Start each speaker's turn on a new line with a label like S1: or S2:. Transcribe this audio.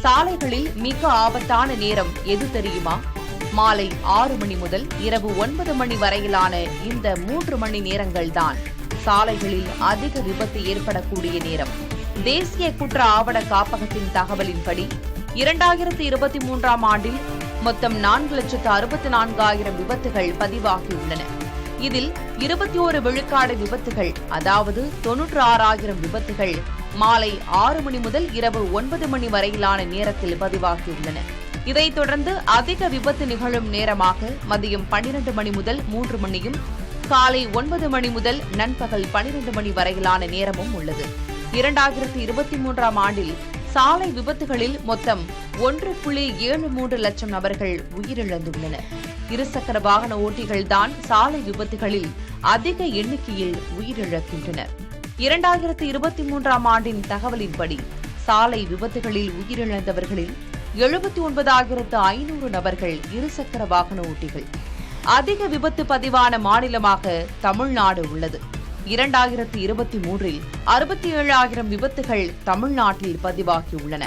S1: சாலைகளில் மிக ஆபத்தான நேரம் எது தெரியுமா? மாலை 6 மணி முதல் இரவு 9 மணி வரையிலான இந்த 3 மணி நேரங்கள்தான் சாலைகளில் அதிக விபத்து ஏற்படக்கூடிய நேரம். தேசிய குற்ற ஆவண காப்பகத்தின் தகவலின்படி 2023ஆம் ஆண்டில் மொத்தம் 4,64,000 விபத்துகள் பதிவாகியுள்ளன. இதில் 21 விழுக்காடு விபத்துகள், அதாவது 96,000 விபத்துகள் மாலை 6 மணி முதல் இரவு 9 மணி வரையிலான நேரத்தில் பதிவாகியுள்ளன. இதைத் தொடர்ந்து அதிக விபத்து நிகழும் நேரமாக மதியம் 12 மணி முதல் 3 மணியும், காலை 9 மணி முதல் நண்பகல் 12 மணி வரையிலான நேரமும் உள்ளது. 2023ஆம் ஆண்டில் சாலை விபத்துகளில் மொத்தம் 1.73 லட்சம் நபர்கள் உயிரிழந்துள்ளனர். இருசக்கர வாகன ஓட்டிகள்தான் சாலை விபத்துகளில் அதிக எண்ணிக்கையில் உயிரிழக்கின்றனர். 2023ஆம் ஆண்டின் தகவலின்படி சாலை விபத்துகளில் உயிரிழந்தவர்களில் 79,500 நபர்கள் இருசக்கர வாகன ஓட்டிகள். அதிக விபத்து பதிவான மாநிலமாக தமிழ்நாடு உள்ளது. 2023இல் 67,000 விபத்துகள் தமிழ்நாட்டில் பதிவாகியுள்ளன.